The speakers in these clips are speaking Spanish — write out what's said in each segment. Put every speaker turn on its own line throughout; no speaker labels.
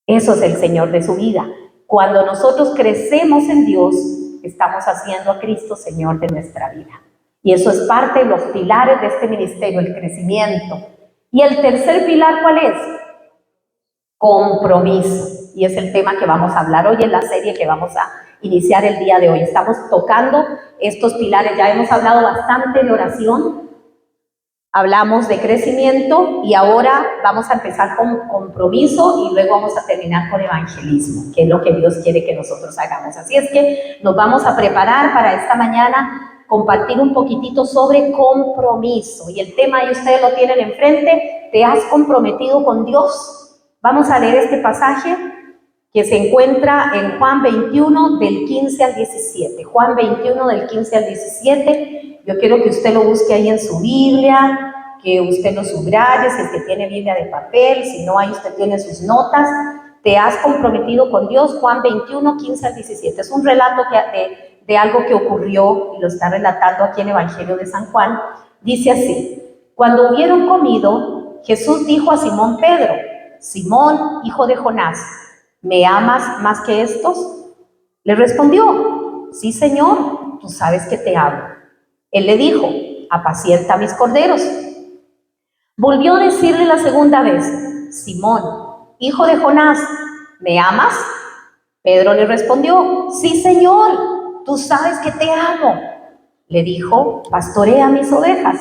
Eso es el Señor de su vida. Cuando nosotros crecemos en Dios, estamos haciendo a Cristo Señor de nuestra vida. Y eso es parte de los pilares de este ministerio, el crecimiento. Y el tercer pilar, ¿cuál es? Compromiso. Y es el tema que vamos a hablar hoy en la serie que vamos a iniciar el día de hoy. Estamos tocando estos pilares. Ya hemos hablado bastante de oración, hablamos de crecimiento y ahora vamos a empezar con compromiso y luego vamos a terminar con evangelismo, que es lo que Dios quiere que nosotros hagamos. Así es que nos vamos a preparar para esta mañana compartir un poquitito sobre compromiso. Y el tema ahí ustedes lo tienen enfrente, ¿te has comprometido con Dios? Vamos a leer este pasaje que se encuentra en Juan 21 del 15 al 17. Juan 21 del 15 al 17. Yo quiero que usted lo busque ahí en su Biblia, que usted lo subraye, si es que tiene Biblia de papel, si no, ahí usted tiene sus notas. ¿Te has comprometido con Dios? Juan 21, 15 al 17. Es un relato de algo que ocurrió y lo está relatando aquí en el Evangelio de San Juan. Dice así: cuando hubieron comido, Jesús dijo a Simón Pedro: Simón, hijo de Jonás, ¿me amas más que estos? Le respondió: sí, Señor, tú sabes que te amo. Él le dijo: apacienta mis corderos. Volvió a decirle la segunda vez: Simón, hijo de Jonás, ¿me amas? Pedro le respondió: sí, Señor, tú sabes que te amo. Le dijo: pastorea mis ovejas.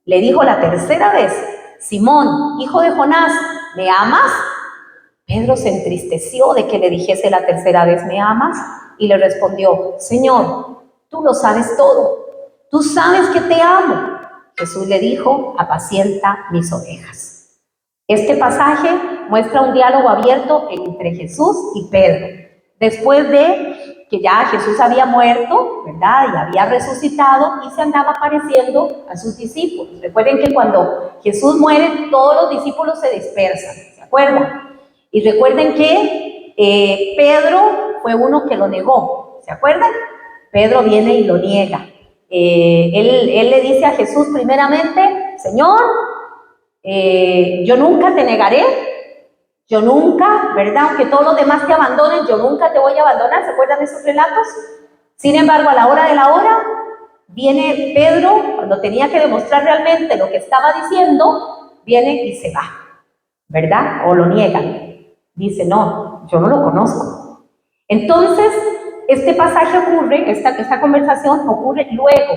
Le dijo la tercera vez: Simón, hijo de Jonás, ¿me amas? Pedro se entristeció de que le dijese la tercera vez: ¿me amas? Y le respondió: Señor, tú lo sabes todo, tú sabes que te amo. Jesús le dijo: apacienta mis ovejas. Este pasaje muestra un diálogo abierto entre Jesús y Pedro. Después de que ya Jesús había muerto, ¿verdad? Y había resucitado y se andaba apareciendo a sus discípulos. Recuerden que cuando Jesús muere, todos los discípulos se dispersan, ¿se acuerdan? Y recuerden que Pedro fue uno que lo negó, ¿se acuerdan? Pedro viene y lo niega. Él le dice a Jesús primeramente: Señor, yo nunca te negaré, yo nunca, ¿verdad? Aunque todos los demás te abandonen, yo nunca te voy a abandonar. ¿Se acuerdan de esos relatos? Sin embargo, a la hora de la hora, viene Pedro, cuando tenía que demostrar realmente lo que estaba diciendo, viene y se va, ¿verdad? O lo niegan. Dice: no, yo no lo conozco. Entonces, este pasaje ocurre, esta conversación ocurre luego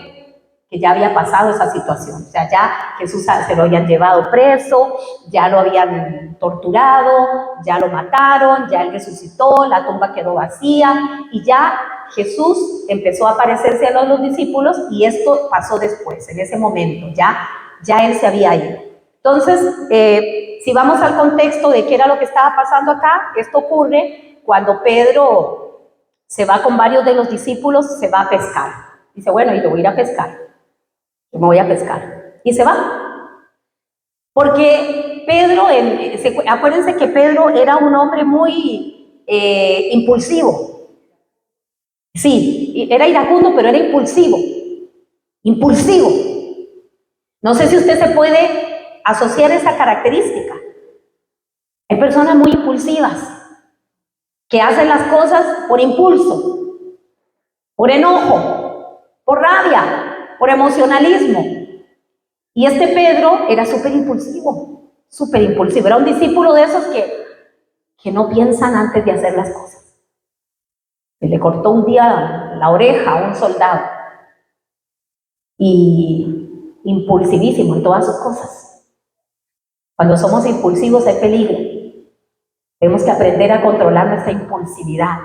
que ya había pasado esa situación. O sea, ya Jesús se lo habían llevado preso, ya lo habían torturado, ya lo mataron, ya él resucitó, la tumba quedó vacía y ya Jesús empezó a aparecerse a los discípulos y esto pasó después, en ese momento, ya él se había ido. Entonces, si vamos al contexto de qué era lo que estaba pasando acá, esto ocurre cuando Pedro se va con varios de los discípulos, se va a pescar. Dice: bueno, y yo voy a ir a pescar, yo me voy a pescar. Y se va. Porque Pedro, acuérdense que Pedro era un hombre muy impulsivo. Sí, era iracundo, pero era impulsivo. Impulsivo. No sé si usted se puede asociar esa característica. Hay personas muy impulsivas que hacen las cosas por impulso, por enojo, por rabia, por emocionalismo. Y este Pedro era súper impulsivo, era un discípulo de esos que no piensan antes de hacer las cosas. Se le cortó un día la oreja a un soldado y impulsivísimo en todas sus cosas. Cuando somos impulsivos hay peligro. Tenemos que aprender a controlar nuestra impulsividad.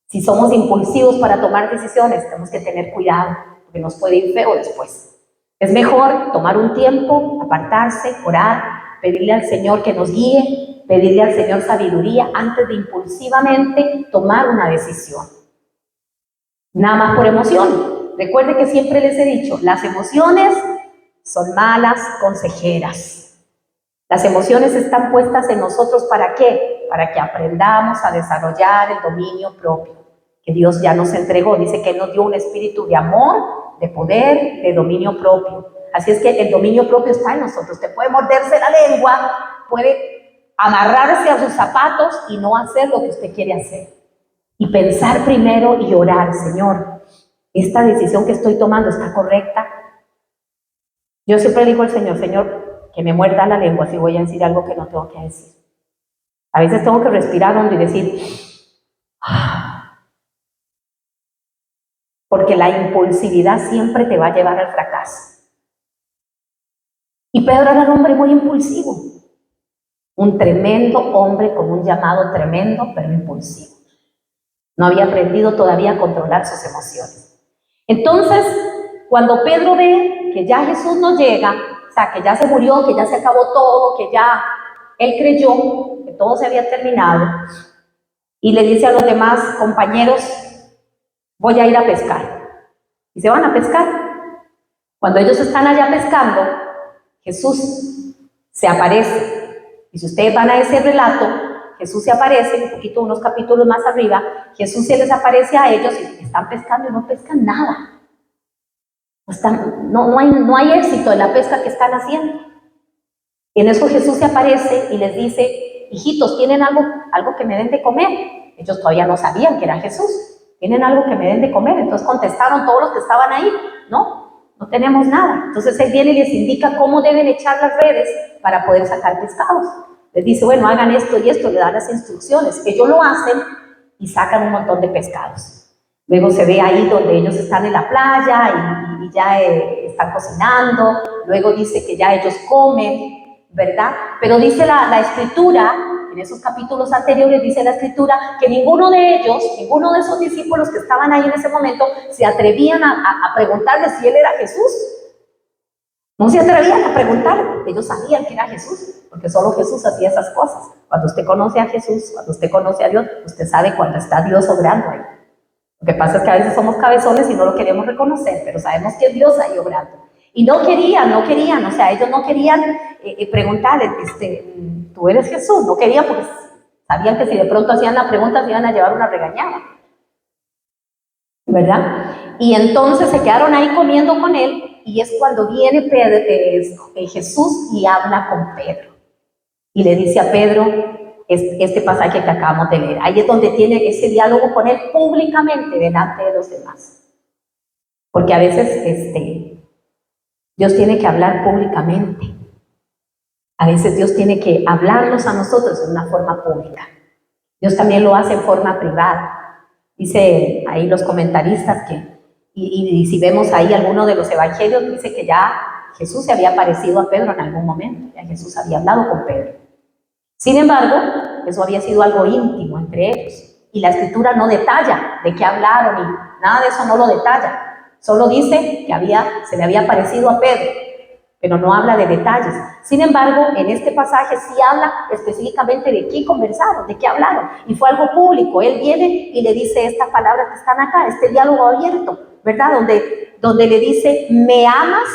Si somos impulsivos para tomar decisiones, tenemos que tener cuidado, porque nos puede ir feo después. Es mejor tomar un tiempo, apartarse, orar, pedirle al Señor que nos guíe, pedirle al Señor sabiduría antes de impulsivamente tomar una decisión. Nada más por emoción. Recuerde que siempre les he dicho, las emociones son malas consejeras. Las emociones están puestas en nosotros, ¿para qué? Para que aprendamos a desarrollar el dominio propio, que Dios ya nos entregó. Dice que Él nos dio un espíritu de amor, de poder, de dominio propio. Así es que el dominio propio está en nosotros. Usted puede morderse la lengua, puede amarrarse a sus zapatos y no hacer lo que usted quiere hacer. Y pensar primero y orar, Señor, ¿esta decisión que estoy tomando está correcta? Yo siempre digo al Señor, Señor, que me muerda la lengua si voy a decir algo que no tengo que decir. A veces tengo que respirar hondo y decir, porque la impulsividad siempre te va a llevar al fracaso. Y Pedro era un hombre muy impulsivo, un tremendo hombre con un llamado tremendo, pero impulsivo. No había aprendido todavía a controlar sus emociones. Entonces, cuando Pedro ve que ya Jesús no llega, o sea, que ya se murió, que ya se acabó todo, que ya él creyó que todo se había terminado, y le dice a los demás compañeros, voy a ir a pescar. Y se van a pescar. Cuando ellos están allá pescando, Jesús se aparece. Y si ustedes van a ese relato, Jesús se aparece, un poquito, unos capítulos más arriba, Jesús se les aparece a ellos y están pescando y no pescan nada. No hay éxito en la pesca que están haciendo. Y en eso Jesús se aparece y les dice, hijitos, ¿tienen algo que me den de comer? Ellos todavía no sabían que era Jesús. ¿Tienen algo que me den de comer? Entonces contestaron todos los que estaban ahí, no tenemos nada. Entonces él viene y les indica cómo deben echar las redes para poder sacar pescados. Les dice, bueno, hagan esto y esto, le dan las instrucciones. Ellos lo hacen y sacan un montón de pescados. Luego se ve ahí donde ellos están en la playa y ya están cocinando. Luego dice que ya ellos comen, ¿verdad? Pero dice la Escritura, en esos capítulos anteriores dice la Escritura, que ninguno de ellos, ninguno de esos discípulos que estaban ahí en ese momento, se atrevían a preguntarle si él era Jesús. No se atrevían a preguntar, ellos sabían que era Jesús, porque solo Jesús hacía esas cosas. Cuando usted conoce a Jesús, cuando usted conoce a Dios, usted sabe cuando está Dios obrando ahí. Lo que pasa es que a veces somos cabezones y no lo queremos reconocer, pero sabemos que es Dios ahí obrando. Y no querían, o sea, ellos no querían preguntarle, ¿tú eres Jesús? No querían porque sabían que si de pronto hacían la pregunta se iban a llevar una regañada, ¿verdad? Y entonces se quedaron ahí comiendo con él y es cuando viene Jesús y habla con Pedro. Y le dice a Pedro este pasaje que acabamos de leer. Ahí es donde tiene ese diálogo con él públicamente delante de los demás. Porque a veces Dios tiene que hablar públicamente. A veces Dios tiene que hablarnos a nosotros de una forma pública. Dios también lo hace en forma privada. Dice ahí los comentaristas y si vemos ahí alguno de los evangelios, dice que ya Jesús se había aparecido a Pedro en algún momento. Ya Jesús había hablado con Pedro. Sin embargo, eso había sido algo íntimo entre ellos. Y la Escritura no detalla de qué hablaron y nada de eso no lo detalla. Solo dice que se le había aparecido a Pedro, pero no habla de detalles. Sin embargo, en este pasaje sí habla específicamente de qué conversaron, de qué hablaron. Y fue algo público. Él viene y le dice estas palabras que están acá, este diálogo abierto, ¿verdad? Donde le dice, ¿me amas,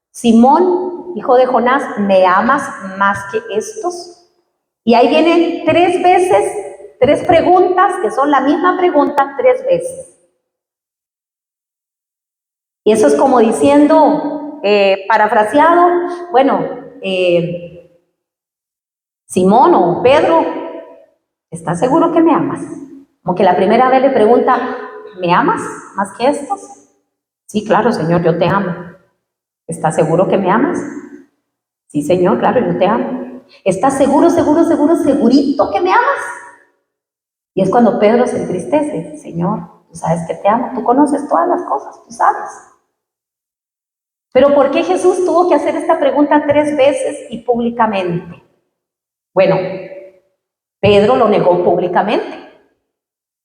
Simón, hijo de Jonás? ¿Me amas más que estos? Y ahí vienen 3 veces, 3 preguntas, que son la misma pregunta 3 veces. Y eso es como diciendo, parafraseado, bueno, Simón o Pedro, ¿estás seguro que me amas? Como que la primera vez le pregunta, ¿me amas más que estos? Sí, claro, Señor, yo te amo. ¿Estás seguro que me amas? Sí, Señor, claro, yo te amo. ¿Estás segurito que me amas? Y es cuando Pedro se entristece. Señor, tú sabes que te amo, tú conoces todas las cosas, tú sabes. Pero ¿por qué Jesús tuvo que hacer esta pregunta 3 veces y públicamente? Bueno, Pedro lo negó públicamente.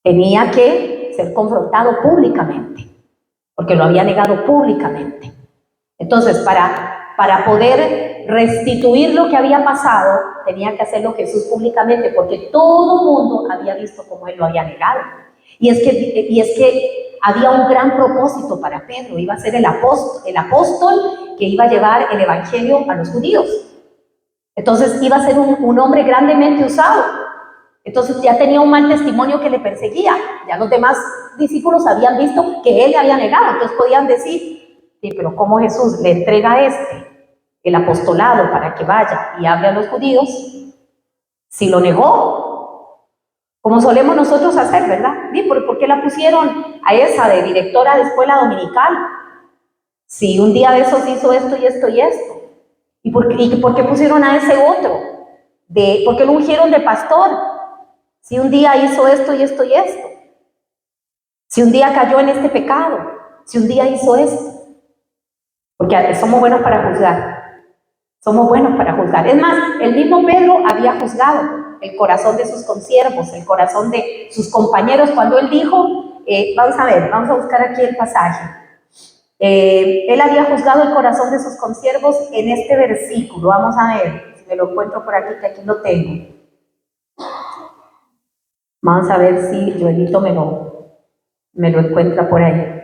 Tenía que ser confrontado públicamente, porque lo había negado públicamente. Entonces, para poder restituir lo que había pasado, tenía que hacerlo Jesús públicamente, porque todo el mundo había visto cómo él lo había negado. Y es que había un gran propósito para Pedro. Iba a ser el apóstol que iba a llevar el evangelio a los judíos. Entonces iba a ser un hombre grandemente usado. Entonces ya tenía un mal testimonio que le perseguía. Ya los demás discípulos habían visto que él le había negado. Entonces podían decir, sí, pero ¿cómo Jesús le entrega el apostolado para que vaya y hable a los judíos? Si lo negó, como solemos nosotros hacer, ¿verdad? ¿Por qué la pusieron a esa de directora de escuela dominical? Si un día de esos hizo esto y esto y esto. ¿Y por qué pusieron a ese otro? ¿Por qué lo ungieron de pastor? Si un día hizo esto y esto y esto. Si un día cayó en este pecado. Si un día hizo esto. Porque somos buenos para juzgar. Somos buenos para juzgar. Es más, el mismo Pedro había juzgado el corazón de sus consiervos, el corazón de sus compañeros, cuando él dijo, vamos a buscar aquí el pasaje. Él había juzgado el corazón de sus consiervos en este versículo. Vamos a ver, si me lo encuentro por aquí, que aquí lo tengo. Vamos a ver si Joelito me lo encuentra por ahí.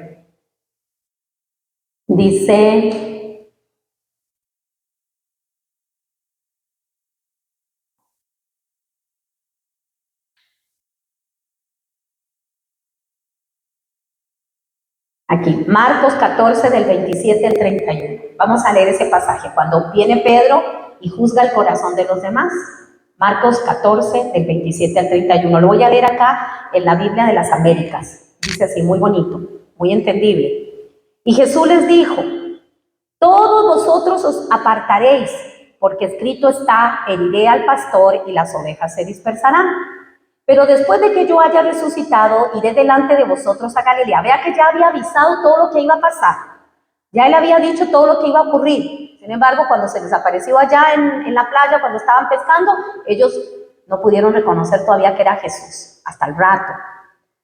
Dice... Aquí, Marcos 14 del 27 al 31. Vamos a leer ese pasaje, cuando viene Pedro y juzga el corazón de los demás. Marcos 14 del 27 al 31. Lo voy a leer acá en la Biblia de las Américas. Dice así, muy bonito, muy entendible. Y Jesús les dijo, todos vosotros os apartaréis, porque escrito está, heriré al pastor y las ovejas se dispersarán. Pero después de que yo haya resucitado, iré delante de vosotros a Galilea. Vea que ya había avisado todo lo que iba a pasar. Ya él había dicho todo lo que iba a ocurrir. Sin embargo, cuando se les apareció allá en la playa, cuando estaban pescando, ellos no pudieron reconocer todavía que era Jesús, hasta el rato.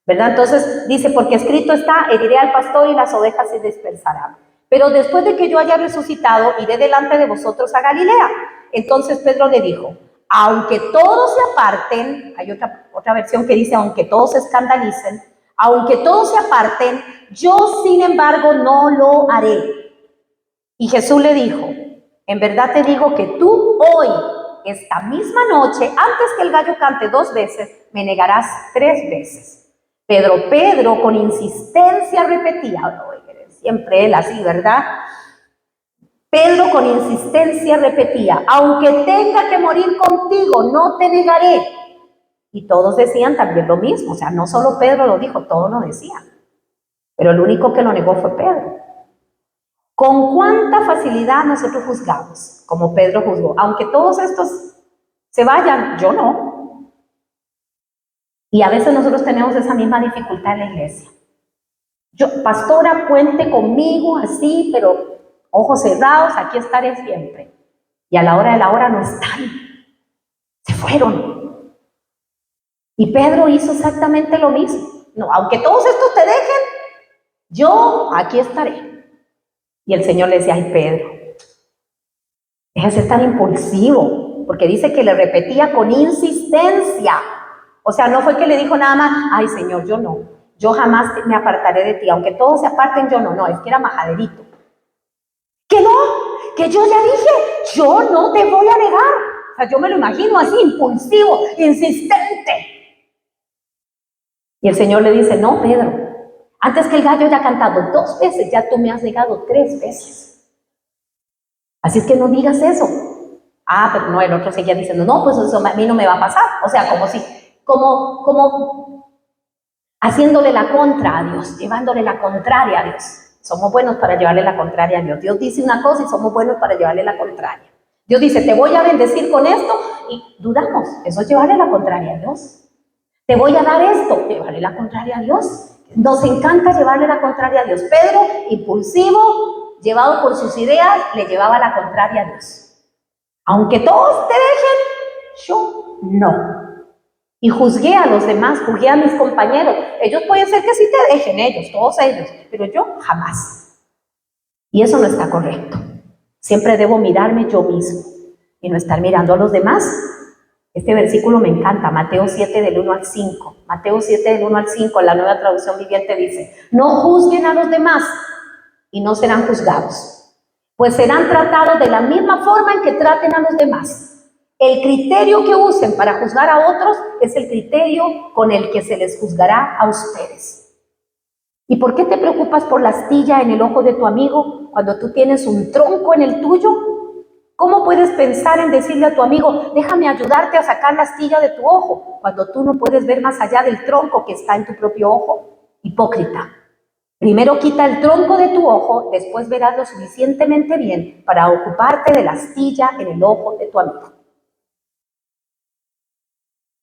¿Verdad? Entonces dice, porque escrito está, heriré al pastor y las ovejas se dispersarán. Pero después de que yo haya resucitado, iré delante de vosotros a Galilea. Entonces Pedro le dijo, aunque todos se aparten, hay otra versión que dice, aunque todos se escandalicen, aunque todos se aparten, yo sin embargo no lo haré. Y Jesús le dijo, en verdad te digo que tú hoy, esta misma noche, antes que el gallo cante 2 veces, me negarás 3 veces. Pedro con insistencia repetía, siempre él así, ¿verdad? Pedro con insistencia repetía, aunque tenga que morir contigo, no te negaré. Y todos decían también lo mismo, o sea, no solo Pedro lo dijo, todos lo decían. Pero el único que lo negó fue Pedro. ¿Con cuánta facilidad nosotros juzgamos? Como Pedro juzgó, aunque todos estos se vayan, yo no. Y a veces nosotros tenemos esa misma dificultad en la iglesia. Yo, pastora, cuente conmigo así, pero ojos cerrados, aquí estaré siempre. Y a la hora de la hora no están. Se fueron. Y Pedro hizo exactamente lo mismo. No, aunque todos estos te dejen, yo aquí estaré. Y el Señor le decía, ay Pedro, deja de ser tan impulsivo, porque dice que le repetía con insistencia. O sea, no fue que le dijo nada más, ay Señor, yo no, yo jamás me apartaré de ti, aunque todos se aparten, yo no, es que era majaderito. Que no, que yo ya dije, yo no te voy a negar. O sea, yo me lo imagino así, impulsivo, insistente. Y el Señor le dice, no, Pedro, antes que el gallo haya cantado 2 veces, ya tú me has negado 3 veces. Así es que no digas eso. Ah, pero no, el otro seguía diciendo, no, pues eso a mí no me va a pasar. O sea, como haciéndole la contra a Dios, llevándole la contraria a Dios. Somos buenos para llevarle la contraria a Dios. Dios dice una cosa y somos buenos para llevarle la contraria. Dios dice, te voy a bendecir con esto, y dudamos. Eso es llevarle la contraria a Dios. Te voy a dar esto, llevarle la contraria a Dios. Nos encanta llevarle la contraria a Dios. Pedro, impulsivo, llevado por sus ideas, le llevaba la contraria a Dios. Aunque todos te dejen, yo no. Y juzgué a los demás, juzgué a mis compañeros. Ellos pueden ser que sí te dejen, ellos, todos ellos, pero yo jamás. Y eso no está correcto. Siempre debo mirarme yo mismo y no estar mirando a los demás. Este versículo me encanta, Mateo 7 del 1 al 5. Mateo 7 del 1 al 5, la Nueva Traducción Viviente dice, no juzguen a los demás y no serán juzgados, pues serán tratados de la misma forma en que traten a los demás. El criterio que usen para juzgar a otros es el criterio con el que se les juzgará a ustedes. ¿Y por qué te preocupas por la astilla en el ojo de tu amigo cuando tú tienes un tronco en el tuyo? ¿Cómo puedes pensar en decirle a tu amigo, déjame ayudarte a sacar la astilla de tu ojo, cuando tú no puedes ver más allá del tronco que está en tu propio ojo? Hipócrita. Primero quita el tronco de tu ojo, después verás lo suficientemente bien para ocuparte de la astilla en el ojo de tu amigo.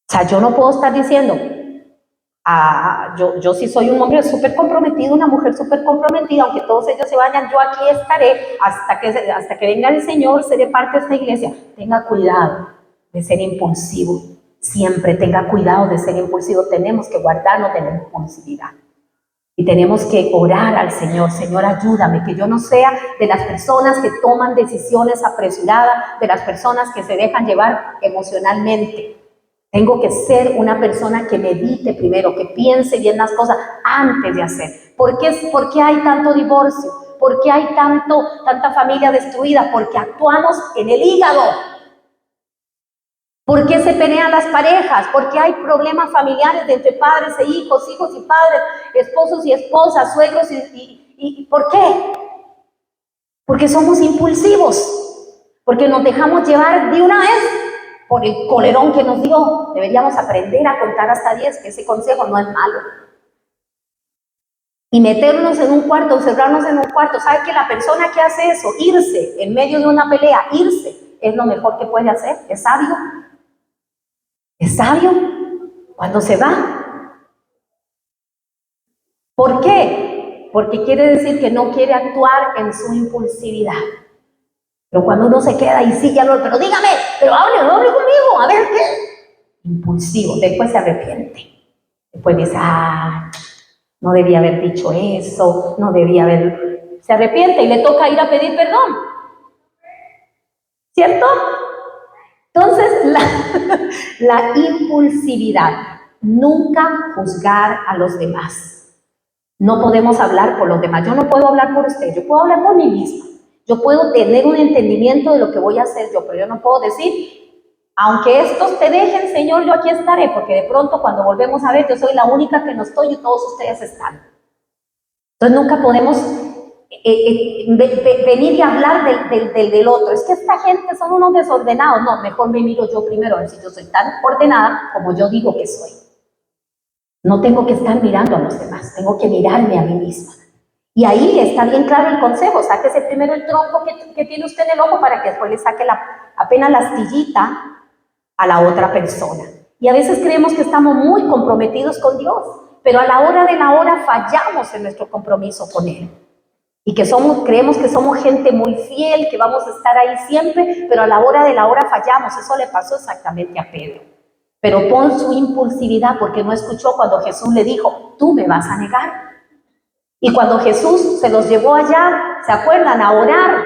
O sea, yo no puedo estar diciendo, yo sí soy un hombre súper comprometido, una mujer súper comprometida, aunque todos ellos se vayan, yo aquí estaré hasta que venga el Señor, seré parte de esta iglesia. Tenga cuidado de ser impulsivo, siempre tenga cuidado de ser impulsivo. Tenemos que guardarnos de la impulsividad. Y tenemos que orar al Señor. Señor, ayúdame, que yo no sea de las personas que toman decisiones apresuradas, de las personas que se dejan llevar emocionalmente. Tengo que ser una persona que medite primero, que piense bien las cosas antes de hacer. ¿Por qué hay tanto divorcio? ¿Por qué hay tanta familia destruida? Porque actuamos en el hígado. ¿Por qué se pelean las parejas? ¿Por qué hay problemas familiares entre padres e hijos, hijos y padres, esposos y esposas, suegros y ¿por qué? Porque somos impulsivos, porque nos dejamos llevar de una vez por el colerón que nos dio. Deberíamos aprender a contar hasta 10, que ese consejo no es malo. Y meternos en un cuarto, cerrarnos en un cuarto. ¿Sabe que la persona que hace eso, irse en medio de una pelea, irse, es lo mejor que puede hacer? ¿Es sabio? ¿Es sabio cuando se va? ¿Por qué? Porque quiere decir que no quiere actuar en su impulsividad. Pero cuando uno se queda y sigue al otro, pero dígame, pero hable conmigo, a ver qué. Impulsivo, después se arrepiente. Después dice, no debía haber dicho eso, no debía haber... Se arrepiente y le toca ir a pedir perdón. ¿Cierto? Entonces, la impulsividad, nunca juzgar a los demás. No podemos hablar por los demás. Yo no puedo hablar por usted, yo puedo hablar por mí misma. Yo puedo tener un entendimiento de lo que voy a hacer yo, pero yo no puedo decir, aunque estos te dejen, Señor, yo aquí estaré, porque de pronto cuando volvemos a ver, yo soy la única que no estoy y todos ustedes están. Entonces nunca podemos venir y hablar del otro. Es que esta gente son unos desordenados. No, mejor me miro yo primero, a ver si yo soy tan ordenada como yo digo que soy. No tengo que estar mirando a los demás, tengo que mirarme a mí misma. Y ahí está bien claro el consejo: sáquese primero el tronco que tiene usted en el ojo para que después le saque apenas la astillita a la otra persona. Y a veces creemos que estamos muy comprometidos con Dios, pero a la hora de la hora fallamos en nuestro compromiso con Él. Y que creemos que somos gente muy fiel, que vamos a estar ahí siempre, pero a la hora de la hora fallamos. Eso le pasó exactamente a Pedro. Pero por su impulsividad, porque no escuchó cuando Jesús le dijo, tú me vas a negar. Y cuando Jesús se los llevó allá, ¿se acuerdan? A orar,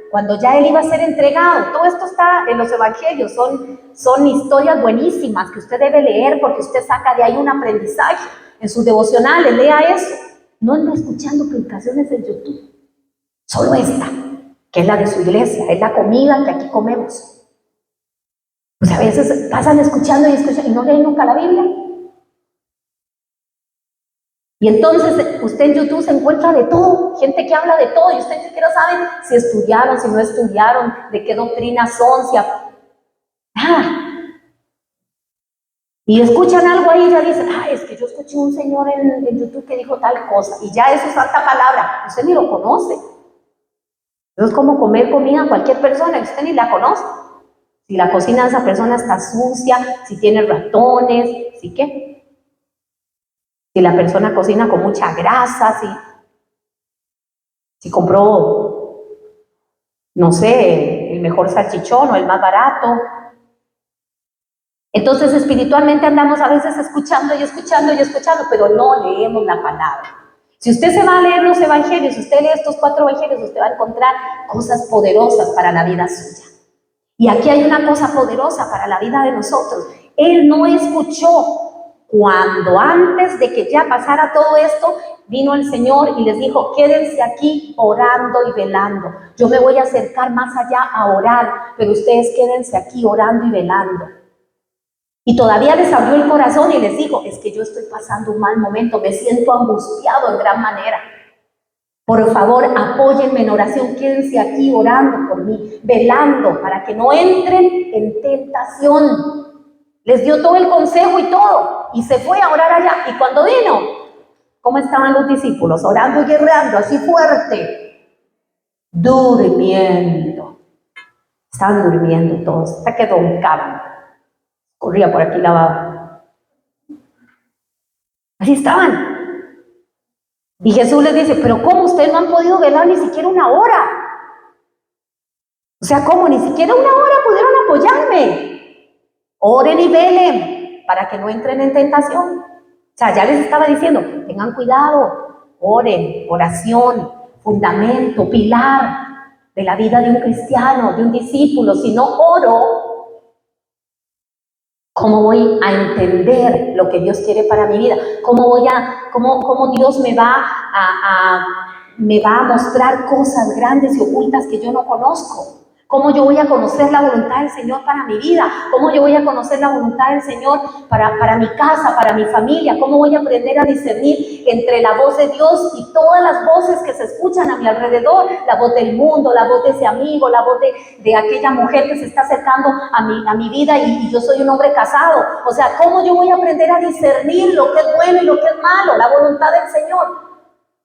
cuando ya Él iba a ser entregado. Todo esto está en los evangelios, son historias buenísimas que usted debe leer porque usted saca de ahí un aprendizaje. En sus devocionales, lea eso. No anda escuchando predicaciones en YouTube, solo esta, que es la de su iglesia, es la comida que aquí comemos. Pues a veces pasan escuchando y no leen nunca la Biblia. Y entonces usted en YouTube se encuentra de todo, gente que habla de todo, y usted ni siquiera sabe si estudiaron, si no estudiaron, de qué doctrina son, y escuchan algo ahí y ya dicen, es que yo escuché un señor en YouTube que dijo tal cosa, y ya eso es santa palabra, usted ni lo conoce. Eso es como comer comida a cualquier persona que usted ni la conoce. Si la cocina de esa persona está sucia, si tiene ratones, ¿sí qué? Si la persona cocina con mucha grasa, si compró, no sé, el mejor salchichón o el más barato. Entonces espiritualmente andamos a veces escuchando, pero no leemos la palabra. Si usted se va a leer los evangelios, si usted lee estos 4 evangelios, usted va a encontrar cosas poderosas para la vida suya. Y aquí hay una cosa poderosa para la vida de nosotros. Él no escuchó cuando antes de que ya pasara todo esto, vino el Señor y les dijo, quédense aquí orando y velando. Yo me voy a acercar más allá a orar, pero ustedes quédense aquí orando y velando. Y todavía les abrió el corazón y les dijo, es que yo estoy pasando un mal momento, me siento angustiado en gran manera. Por favor, apóyenme en oración, quédense aquí orando por mí, velando para que no entren en tentación. Les dio todo el consejo y todo, y se fue a orar allá. Y cuando vino, ¿cómo estaban los discípulos? Orando y guerreando, así fuerte, durmiendo. Estaban durmiendo todos, hasta que roncaban. Corría por aquí la baba. Así estaban. Y Jesús les dice, pero ¿cómo ustedes no han podido velar ni siquiera una hora? O sea, ¿cómo? Ni siquiera una hora pudieron apoyarme. Oren y velen para que no entren en tentación. O sea, ya les estaba diciendo, tengan cuidado, oren, oración, fundamento, pilar de la vida de un cristiano, de un discípulo. Si no oro, ¿cómo voy a entender lo que Dios quiere para mi vida? ¿Cómo Dios me va a mostrar cosas grandes y ocultas que yo no conozco? ¿Cómo yo voy a conocer la voluntad del Señor para mi vida? ¿Cómo yo voy a conocer la voluntad del Señor para mi casa, para mi familia? ¿Cómo voy a aprender a discernir entre la voz de Dios y todas las voces que se escuchan a mi alrededor? La voz del mundo, la voz de ese amigo, la voz de aquella mujer que se está acercando a mi vida y yo soy un hombre casado. O sea, ¿cómo yo voy a aprender a discernir lo que es bueno y lo que es malo? La voluntad del Señor.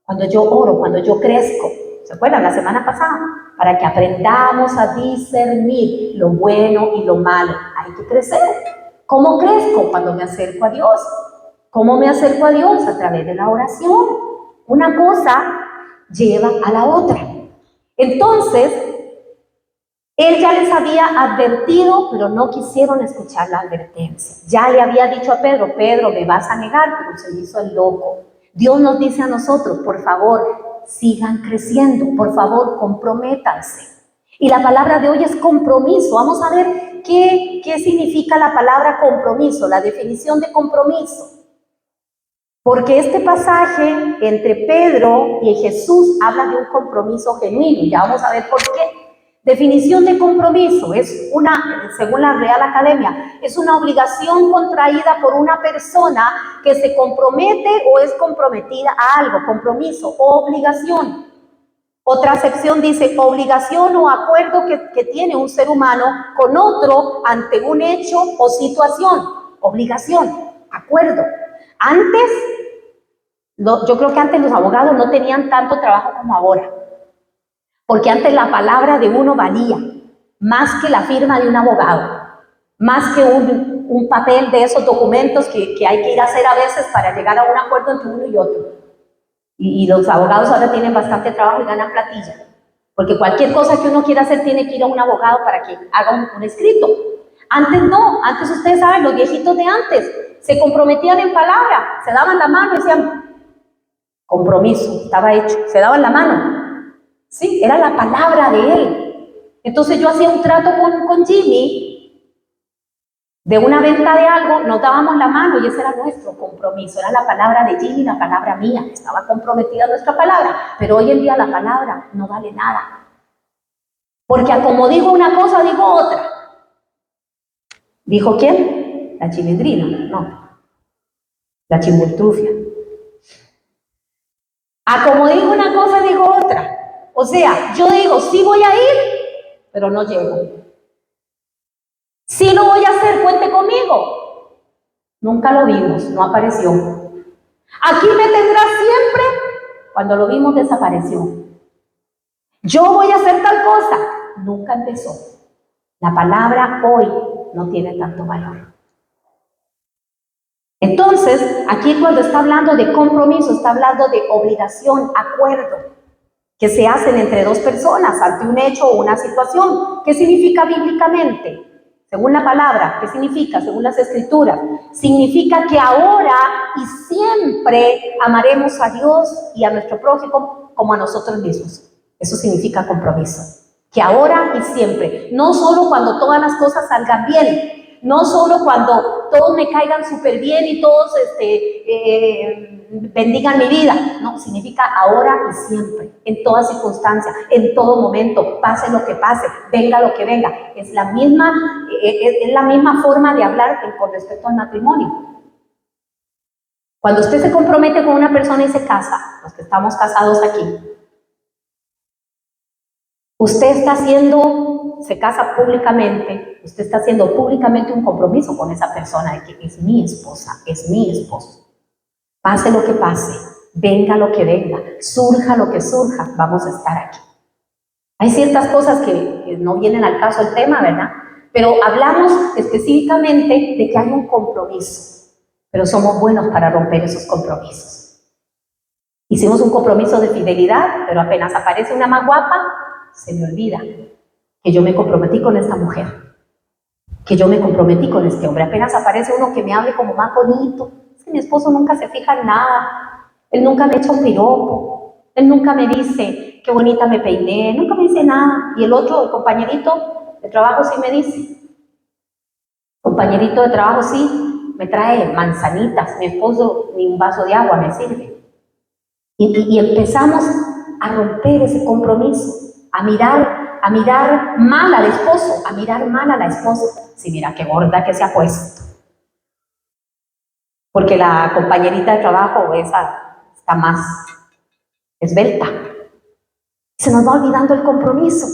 Cuando yo oro, cuando yo crezco. ¿Se acuerdan la semana pasada? Para que aprendamos a discernir lo bueno y lo malo. Hay que crecer. ¿Cómo crezco? Cuando me acerco a Dios. ¿Cómo me acerco a Dios? A través de la oración. Una cosa lleva a la otra. Entonces, él ya les había advertido, pero no quisieron escuchar la advertencia. Ya le había dicho a Pedro, Pedro, me vas a negar, pero se hizo el loco. Dios nos dice a nosotros, por favor, sigan creciendo, por favor, comprométanse. Y la palabra de hoy es compromiso. Vamos a ver qué significa la palabra compromiso, la definición de compromiso. Porque este pasaje entre Pedro y Jesús habla de un compromiso genuino. Ya vamos a ver por qué. Definición de compromiso es según la Real Academia, es una obligación contraída por una persona que se compromete o es comprometida a algo. Compromiso, obligación. Otra sección dice obligación o acuerdo que tiene un ser humano con otro ante un hecho o situación. Obligación, acuerdo. Antes, yo creo que antes los abogados no tenían tanto trabajo como ahora. Porque antes la palabra de uno valía más que la firma de un abogado, más que un papel de esos documentos que hay que ir a hacer a veces para llegar a un acuerdo entre uno y otro. Y los abogados ahora tienen bastante trabajo y ganan platilla, porque cualquier cosa que uno quiera hacer tiene que ir a un abogado para que haga un escrito. Antes no, antes ustedes saben, los viejitos de antes se comprometían en palabra, se daban la mano y decían, compromiso, estaba hecho, se daban la mano. Sí, era la palabra de él. Entonces yo hacía un trato con Jimmy de una venta de algo, nos dábamos la mano y ese era nuestro compromiso. Era la palabra de Jimmy, la palabra mía. Estaba comprometida nuestra palabra, pero hoy en día la palabra no vale nada. Porque como digo una cosa, digo otra. ¿Dijo quién? La chilindrina, no. La chimultrufia. Como digo una cosa, digo otra. O sea, yo digo, sí voy a ir, pero no llego. Sí lo voy a hacer, cuente conmigo. Nunca lo vimos, no apareció. Aquí me tendrá siempre, cuando lo vimos desapareció. Yo voy a hacer tal cosa, nunca empezó. La palabra hoy no tiene tanto valor. Entonces, aquí cuando está hablando de compromiso, está hablando de obligación, acuerdo, que se hacen entre dos personas ante un hecho o una situación. ¿Qué significa bíblicamente? Según la palabra, ¿qué significa? Según las escrituras, significa que ahora y siempre amaremos a Dios y a nuestro prójimo como a nosotros mismos. Eso significa compromiso. Que ahora y siempre, no solo cuando todas las cosas salgan bien, no solo cuando todos me caigan súper bien y todos bendigan mi vida. No, significa ahora y siempre, en toda circunstancia, en todo momento, pase lo que pase, venga lo que venga. Es la misma forma de hablar con respecto al matrimonio. Cuando usted se compromete con una persona y se casa, los que estamos casados aquí, Usted está haciendo, se casa públicamente, usted está haciendo públicamente un compromiso con esa persona de que es mi esposa, es mi esposo. Pase lo que pase, venga lo que venga, surja lo que surja, vamos a estar aquí. Hay ciertas cosas que no vienen al caso del tema, ¿verdad? Pero hablamos específicamente de que hay un compromiso, pero somos buenos para romper esos compromisos. Hicimos un compromiso de fidelidad, pero apenas aparece una más guapa, se me olvida que yo me comprometí con esta mujer, que yo me comprometí con este hombre. Apenas aparece uno que me hable como más bonito. Es que mi esposo nunca se fija en nada, él nunca me echa un piropo, él nunca me dice qué bonita me peiné, nunca me dice nada. Y el otro, el compañerito de trabajo sí me dice, compañerito de trabajo sí me trae manzanitas, mi esposo ni un vaso de agua me sirve. Y empezamos a romper ese compromiso, a mirar mal al esposo, a mirar mal a la esposa. Sí, mira qué gorda que se ha puesto. Porque la compañerita de trabajo esa está más esbelta. Se nos va olvidando el compromiso.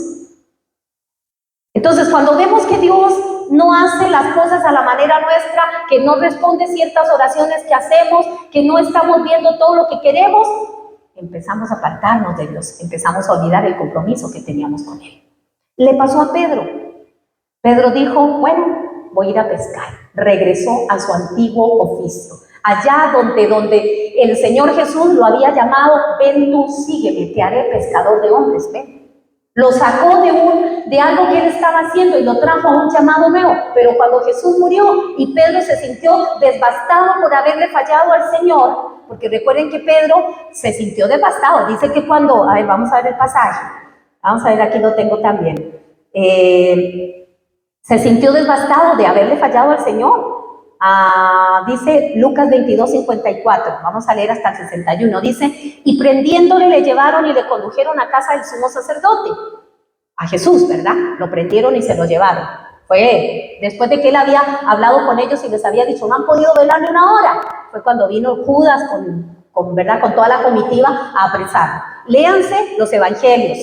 Entonces, cuando vemos que Dios no hace las cosas a la manera nuestra, que no responde ciertas oraciones que hacemos, que no estamos viendo todo lo que queremos, empezamos a apartarnos de Dios, empezamos a olvidar el compromiso que teníamos con Él. Le pasó a Pedro. Pedro dijo, bueno, voy a ir a pescar. Regresó a su antiguo oficio. Allá donde el Señor Jesús lo había llamado, ven tú, sígueme, te haré pescador de hombres, ven. Lo sacó de algo que él estaba haciendo y lo trajo a un llamado nuevo. Pero cuando Jesús murió y Pedro se sintió devastado por haberle fallado al Señor, porque recuerden que Pedro se sintió devastado. Dice que cuando, a ver, vamos a ver el pasaje. Vamos a ver, aquí lo tengo también. Se sintió devastado de haberle fallado al Señor. Dice Lucas 22:54, vamos a leer hasta el 61, dice, y prendiéndole le llevaron y le condujeron a casa del sumo sacerdote, a Jesús, ¿verdad? Lo prendieron y se lo llevaron. Fue después de que él había hablado con ellos y les había dicho, no han podido velar ni una hora, fue cuando vino Judas ¿verdad? Con toda la comitiva a apresarlo. Léanse los evangelios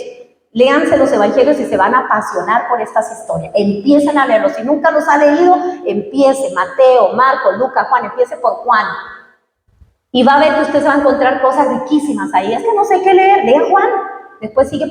y se van a apasionar por estas historias. Empiecen a leerlos. Si nunca los ha leído, empiece Mateo, Marcos, Lucas, Juan, empiece por Juan. Y va a ver que usted se va a encontrar cosas riquísimas ahí. Es que no sé qué leer, lea Juan. Después sigue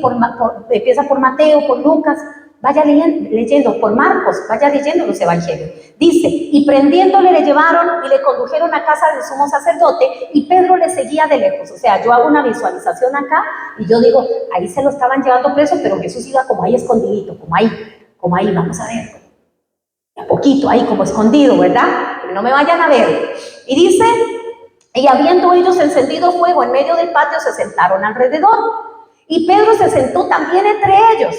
empieza por Mateo, por Lucas. Vaya leyendo por Marcos, vaya leyendo los evangelios. Dice, y prendiéndole le llevaron y le condujeron a casa del sumo sacerdote y Pedro le seguía de lejos. O sea, yo hago una visualización acá y yo digo, ahí se lo estaban llevando preso, pero Jesús iba como ahí escondidito, como ahí, vamos a ver. A poquito, ahí como escondido, ¿verdad? Que no me vayan a ver. Y dice, y habiendo ellos encendido fuego en medio del patio, se sentaron alrededor. Y Pedro se sentó también entre ellos.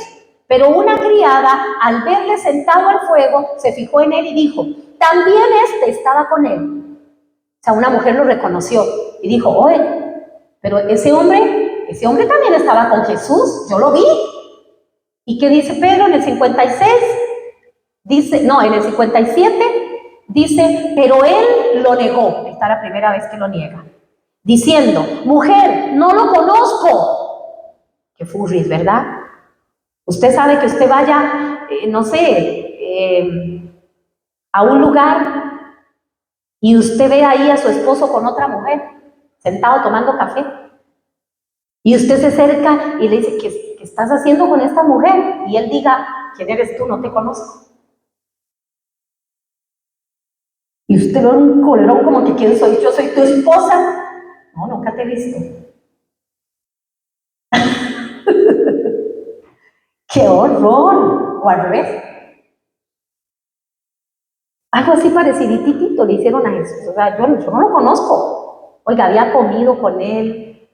Pero una criada, al verle sentado al fuego, se fijó en él y dijo, también este estaba con él. O sea, una mujer lo reconoció y dijo, oye, pero ese hombre también estaba con Jesús, yo lo vi. ¿Y qué dice Pedro en el 56? En el 57 dice, pero él lo negó. Esta es la primera vez que lo niega. Diciendo, mujer, no lo conozco. Qué furris, ¿verdad? Usted sabe que usted vaya, a un lugar y usted ve ahí a su esposo con otra mujer, sentado tomando café. Y usted se acerca y le dice, ¿qué estás haciendo con esta mujer? Y él diga, ¿quién eres tú? No te conozco. Y usted ve un colerón como que, ¿quién soy? Yo soy tu esposa. No, nunca te he visto. ¡Qué horror! O al revés. Algo así pareciditito le hicieron a Jesús. O sea, yo no lo conozco. Oiga, había comido con él,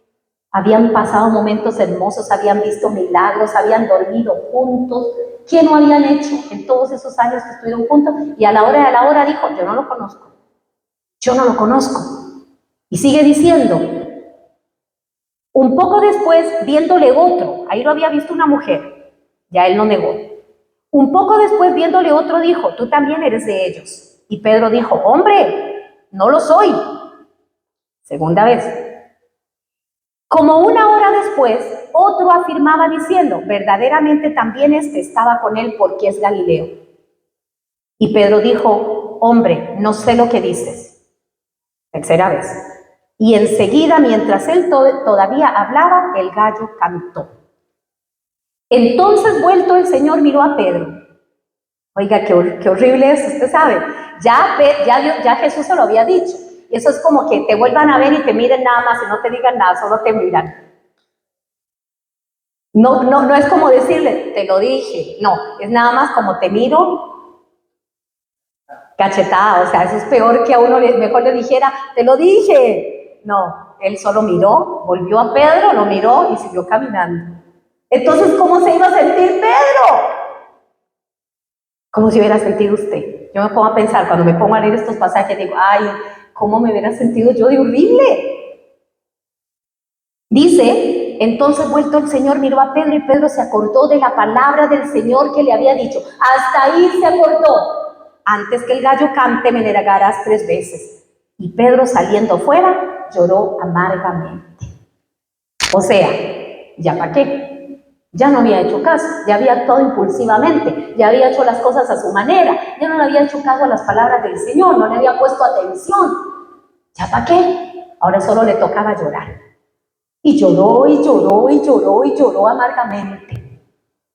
habían pasado momentos hermosos, habían visto milagros, habían dormido juntos. ¿Qué no habían hecho en todos esos años que estuvieron juntos? Y a la hora de la hora dijo, yo no lo conozco. Yo no lo conozco. Y sigue diciendo, un poco después, viéndole otro, ahí lo había visto una mujer, ya él no negó. Un poco después, viéndole otro, dijo, tú también eres de ellos. Y Pedro dijo, hombre, no lo soy. Segunda vez. Como una hora después, otro afirmaba diciendo, verdaderamente también este estaba con él porque es Galileo. Y Pedro dijo, hombre, no sé lo que dices. Tercera vez. Y enseguida, mientras él todavía hablaba, el gallo cantó. Entonces, vuelto el Señor, miró a Pedro. Oiga, qué horrible es, usted sabe. Ya Jesús se lo había dicho. Y eso es como que te vuelvan a ver y te miren nada más y no te digan nada, solo te miran. No es como decirle, te lo dije. No, es nada más como te miro, cachetada. O sea, eso es peor que a uno mejor le dijera, te lo dije. No, él solo miró, volvió a Pedro, lo miró y siguió caminando. Entonces, ¿cómo se iba a sentir Pedro? ¿Cómo se hubiera sentido usted? Yo me pongo a pensar, cuando me pongo a leer estos pasajes, digo, ay, ¿cómo me hubiera sentido yo de horrible? Dice, entonces vuelto el Señor miró a Pedro y Pedro se acordó de la palabra del Señor que le había dicho. Hasta ahí se acordó. Antes que el gallo cante me negarás 3 veces. Y Pedro saliendo fuera lloró amargamente. O sea, ¿ya para qué? Ya no había hecho caso, ya había actuado impulsivamente, ya había hecho las cosas a su manera, ya no le había hecho caso a las palabras del Señor, no le había puesto atención. ¿Ya para qué? Ahora solo le tocaba llorar. Y lloró y lloró y lloró y lloró amargamente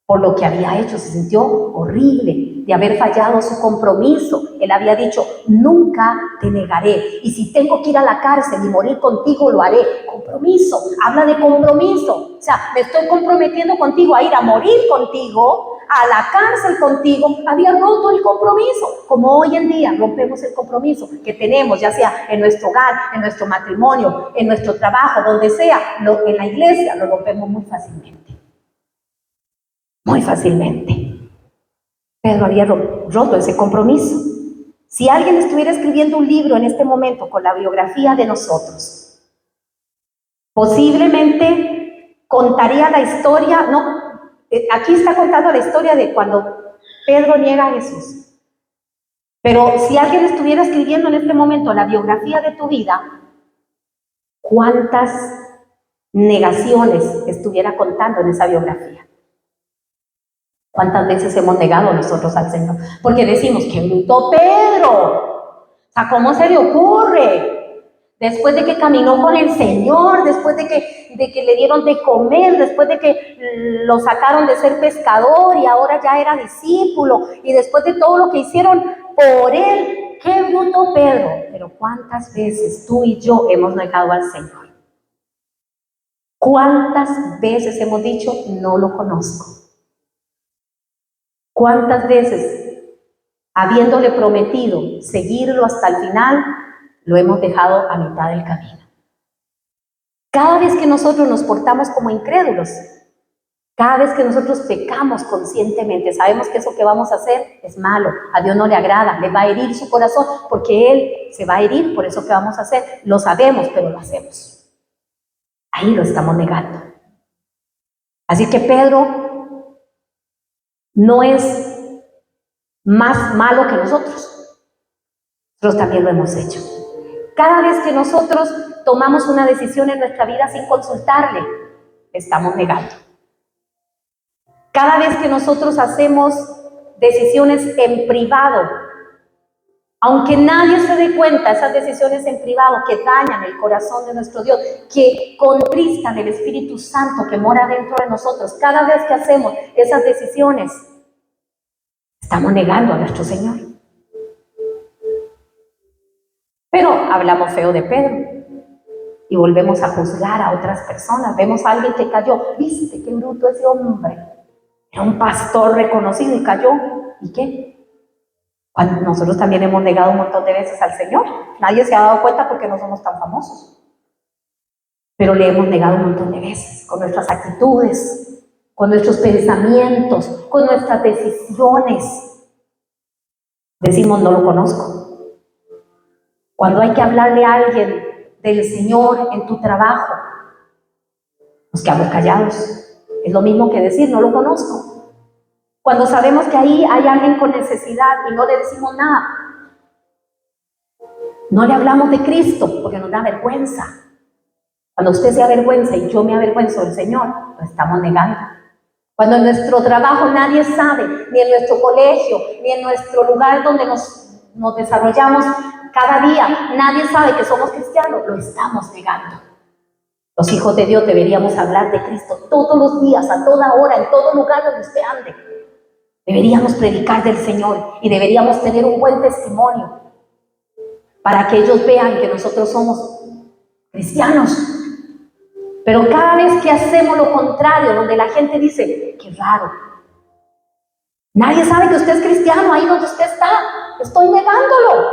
por lo que había hecho. Se sintió horrible de haber fallado su compromiso. Él había dicho, nunca te negaré. Y si tengo que ir a la cárcel y morir contigo, lo haré. Compromiso, habla de compromiso. O sea, me estoy comprometiendo contigo a ir a morir contigo, a la cárcel contigo. Había roto el compromiso, como hoy en día rompemos el compromiso que tenemos, ya sea en nuestro hogar, en nuestro matrimonio, en nuestro trabajo, donde sea, en la iglesia, lo rompemos muy fácilmente. Muy fácilmente. Pedro había roto ese compromiso. Si alguien estuviera escribiendo un libro en este momento con la biografía de nosotros, posiblemente contaría la historia, aquí está contando la historia de cuando Pedro niega a Jesús. Pero si alguien estuviera escribiendo en este momento la biografía de tu vida, ¿cuántas negaciones estuviera contando en esa biografía? ¿Cuántas veces hemos negado nosotros al Señor? Porque decimos, ¡qué bruto Pedro! O sea, ¿cómo se le ocurre? Después de que caminó con el Señor, después de que le dieron de comer, después de que lo sacaron de ser pescador y ahora ya era discípulo, y después de todo lo que hicieron por él, ¡qué bruto Pedro! Pero ¿cuántas veces tú y yo hemos negado al Señor? ¿Cuántas veces hemos dicho, no lo conozco? ¿Cuántas veces, habiéndole prometido seguirlo hasta el final, lo hemos dejado a mitad del camino? Cada vez que nosotros nos portamos como incrédulos, cada vez que nosotros pecamos conscientemente, sabemos que eso que vamos a hacer es malo, a Dios no le agrada, le va a herir su corazón, porque Él se va a herir por eso que vamos a hacer. Lo sabemos, pero lo hacemos. Ahí lo estamos negando. Así que Pedro no es más malo que nosotros. Nosotros también lo hemos hecho. Cada vez que nosotros tomamos una decisión en nuestra vida sin consultarle, estamos negando. Cada vez que nosotros hacemos decisiones en privado, aunque nadie se dé cuenta, esas decisiones en privado que dañan el corazón de nuestro Dios, que contristan el Espíritu Santo que mora dentro de nosotros, cada vez que hacemos esas decisiones, estamos negando a nuestro Señor. Pero hablamos feo de Pedro y volvemos a juzgar a otras personas. Vemos a alguien que cayó, ¿viste qué bruto ese hombre? Era un pastor reconocido y cayó. ¿Y qué? Cuando nosotros también hemos negado un montón de veces al Señor. Nadie se ha dado cuenta porque no somos tan famosos. Pero le hemos negado un montón de veces, con nuestras actitudes, con nuestros pensamientos, con nuestras decisiones. Decimos, no lo conozco. Cuando hay que hablarle a alguien del Señor en tu trabajo, nos quedamos callados. Es lo mismo que decir, no lo conozco. Cuando sabemos que ahí hay alguien con necesidad y no le decimos nada, no le hablamos de Cristo porque nos da vergüenza. Cuando usted se avergüenza y yo me avergüenzo del Señor, lo estamos negando. Cuando en nuestro trabajo nadie sabe, ni en nuestro colegio, ni en nuestro lugar donde nos desarrollamos cada día, nadie sabe que somos cristianos, lo estamos negando. Los hijos de Dios deberíamos hablar de Cristo todos los días, a toda hora, en todo lugar donde usted ande. Deberíamos predicar del Señor y deberíamos tener un buen testimonio para que ellos vean que nosotros somos cristianos. Pero cada vez que hacemos lo contrario, donde la gente dice, qué raro, nadie sabe que usted es cristiano ahí donde usted está, estoy negándolo.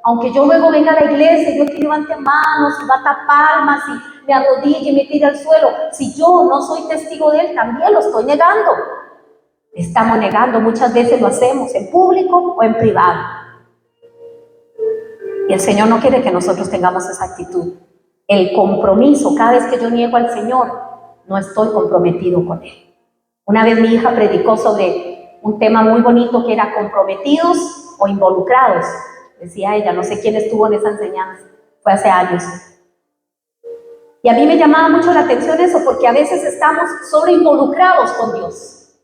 Aunque yo luego venga a la iglesia y yo que levante manos y bata palmas y me arrodille y me tire al suelo, si yo no soy testigo de él, también lo estoy negando. Estamos negando, muchas veces lo hacemos en público o en privado. Y el Señor no quiere que nosotros tengamos esa actitud. El compromiso, cada vez que yo niego al Señor, no estoy comprometido con Él. Una vez mi hija predicó sobre un tema muy bonito que era comprometidos o involucrados. Decía ella, no sé quién estuvo en esa enseñanza, fue hace años. Y a mí me llamaba mucho la atención eso, porque a veces estamos solo involucrados con Dios.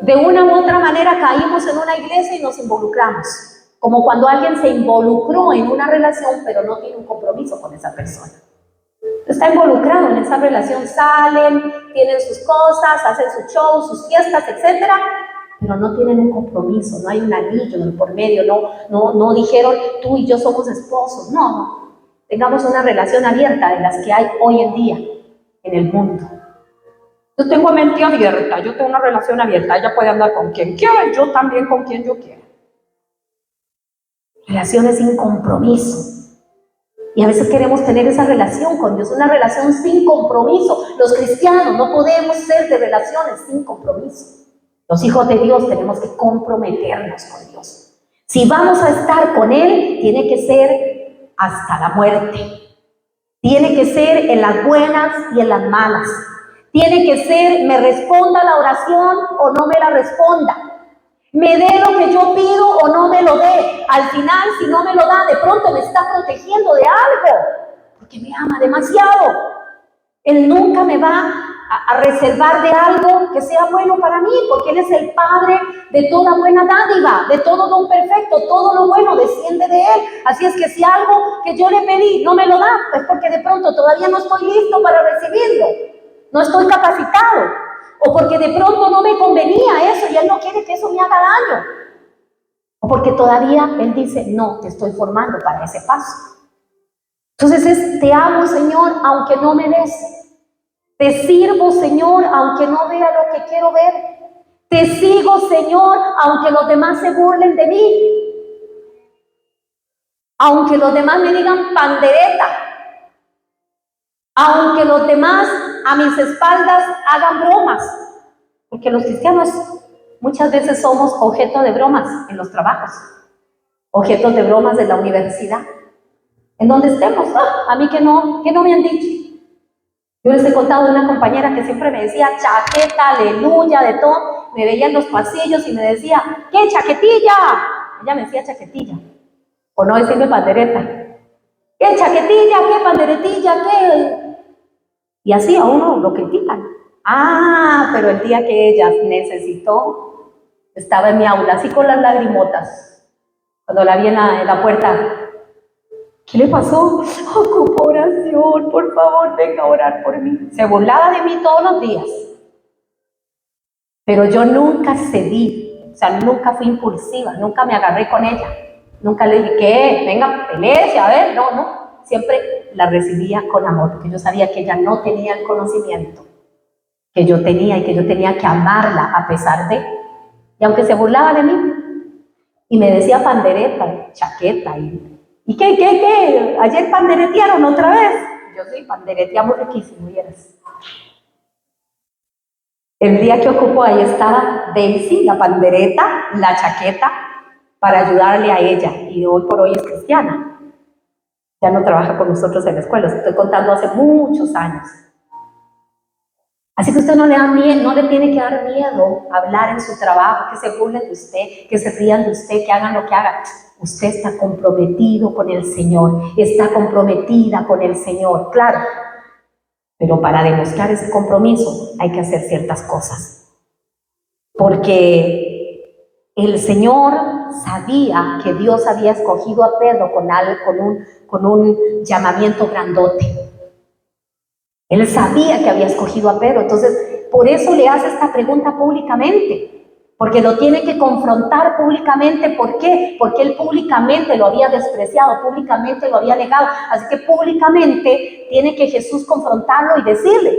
De una u otra manera caímos en una iglesia y nos involucramos. Como cuando alguien se involucró en una relación, pero no tiene un compromiso con esa persona. Está involucrado en esa relación, salen, tienen sus cosas, hacen sus shows, sus fiestas, etcétera, pero no tienen un compromiso, no hay un anillo por medio, no dijeron tú y yo somos esposos, no. Tengamos una relación abierta de las que hay hoy en día en el mundo. Yo tengo mente abierta, yo tengo una relación abierta, ella puede andar con quien quiera, yo también con quien yo quiera. Relaciones sin compromiso. Y a veces queremos tener esa relación con Dios, una relación sin compromiso. Los cristianos no podemos ser de relaciones sin compromiso. Los hijos de Dios tenemos que comprometernos con Dios. Si vamos a estar con Él, tiene que ser hasta la muerte. Tiene que ser en las buenas y en las malas. Tiene que ser, me responda la oración o no me la responda. Me dé lo que yo pido o no me lo dé. Al final, si no me lo da, de pronto me está protegiendo de algo, porque me ama demasiado. Él nunca me va a reservar de algo que sea bueno para mí, porque Él es el Padre de toda buena dádiva, de todo don perfecto. Todo lo bueno desciende de Él. Así es que si algo que yo le pedí no me lo da, es porque de pronto todavía no estoy listo para recibirlo, no estoy capacitado. O porque de pronto no me convenía eso y Él no quiere que eso me haga daño. O porque todavía Él dice, no, te estoy formando para ese paso. Entonces es, te amo, Señor, aunque no me des. Te sirvo, Señor, aunque no vea lo que quiero ver. Te sigo, Señor, aunque los demás se burlen de mí. Aunque los demás me digan pandereta. Aunque los demás a mis espaldas hagan bromas, porque los cristianos muchas veces somos objeto de bromas en los trabajos, objetos de bromas de la universidad, en donde estemos. A mí que no me han dicho. Yo les he contado de una compañera que siempre me decía chaqueta, aleluya, de todo. Me veía en los pasillos y me decía, ¿qué chaquetilla? Ella me decía chaquetilla, por no decirme pandereta. ¿Qué chaquetilla? ¿Qué panderetilla? ¿Qué? Y así a uno lo critican. Pero el día que ella necesitó, estaba en mi aula, así con las lagrimotas. Cuando la vi en la puerta, ¿qué le pasó? Ocupo oración, por favor, venga a orar por mí. Se burlaba de mí todos los días. Pero yo nunca cedí, o sea, nunca fui impulsiva, nunca me agarré con ella. Nunca le dije, ¿qué? Venga, peléese, a ver, no. Siempre la recibía con amor, porque yo sabía que ella no tenía el conocimiento que yo tenía y que yo tenía que amarla a pesar de. Y aunque se burlaba de mí, y me decía pandereta, chaqueta, ¿y qué? ¿Ayer panderetearon otra vez? Yo sí, pandereteamos riquísimo, ¿vieras? El día que ocupó, ahí estaba Daisy, la pandereta, la chaqueta, para ayudarle a ella, y hoy por hoy es cristiana. Ya no trabaja con nosotros en la escuela, estoy contando hace muchos años. Así que usted no le da miedo, no le tiene que dar miedo hablar en su trabajo, que se burlen de usted, que se rían de usted, que hagan lo que hagan. Usted está comprometido con el Señor, está comprometida con el Señor, claro. Pero para demostrar ese compromiso hay que hacer ciertas cosas. Porque el Señor sabía que Dios había escogido a Pedro con un llamamiento grandote. Él sabía que había escogido a Pedro, entonces por eso le hace esta pregunta públicamente, porque lo tiene que confrontar públicamente. ¿Por qué? Porque él públicamente lo había despreciado, públicamente lo había negado, así que públicamente tiene que Jesús confrontarlo y decirle.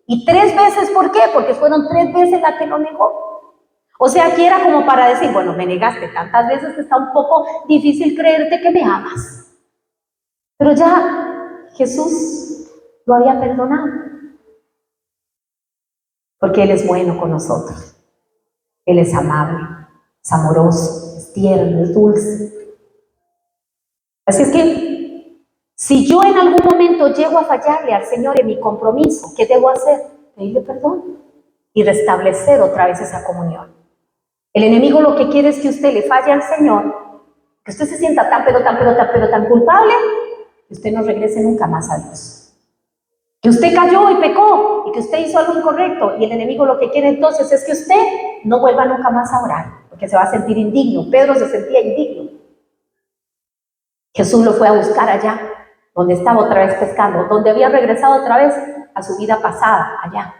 Y 3 veces, ¿por qué? Porque fueron 3 veces las que lo negó. O sea, aquí era como para decir, bueno, me negaste tantas veces que está un poco difícil creerte que me amas. Pero ya Jesús lo había perdonado, porque Él es bueno con nosotros. Él es amable, es amoroso, es tierno, es dulce. Así es que, si yo en algún momento llego a fallarle al Señor en mi compromiso, ¿qué debo hacer? Pedirle perdón y restablecer otra vez esa comunión. El enemigo lo que quiere es que usted le falle al Señor, que usted se sienta tan culpable, que usted no regrese nunca más a Dios. Que usted cayó y pecó, y que usted hizo algo incorrecto, y el enemigo lo que quiere entonces es que usted no vuelva nunca más a orar, porque se va a sentir indigno. Pedro se sentía indigno. Jesús lo fue a buscar allá, donde estaba otra vez pescando, donde había regresado otra vez a su vida pasada, allá.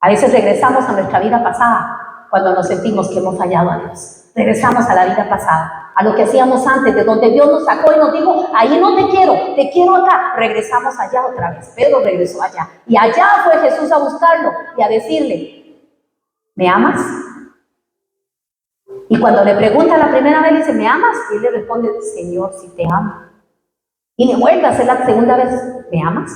A veces regresamos a nuestra vida pasada cuando nos sentimos que hemos fallado a Dios. Regresamos a la vida pasada, a lo que hacíamos antes, de donde Dios nos sacó y nos dijo, ahí no te quiero acá. Regresamos allá otra vez. Pedro regresó allá. Y allá fue Jesús a buscarlo y a decirle, ¿me amas? Y cuando le pregunta la primera vez, le dice, ¿me amas? Y él le responde, Señor, sí te amo. Y le vuelve a hacer la segunda vez, ¿me amas?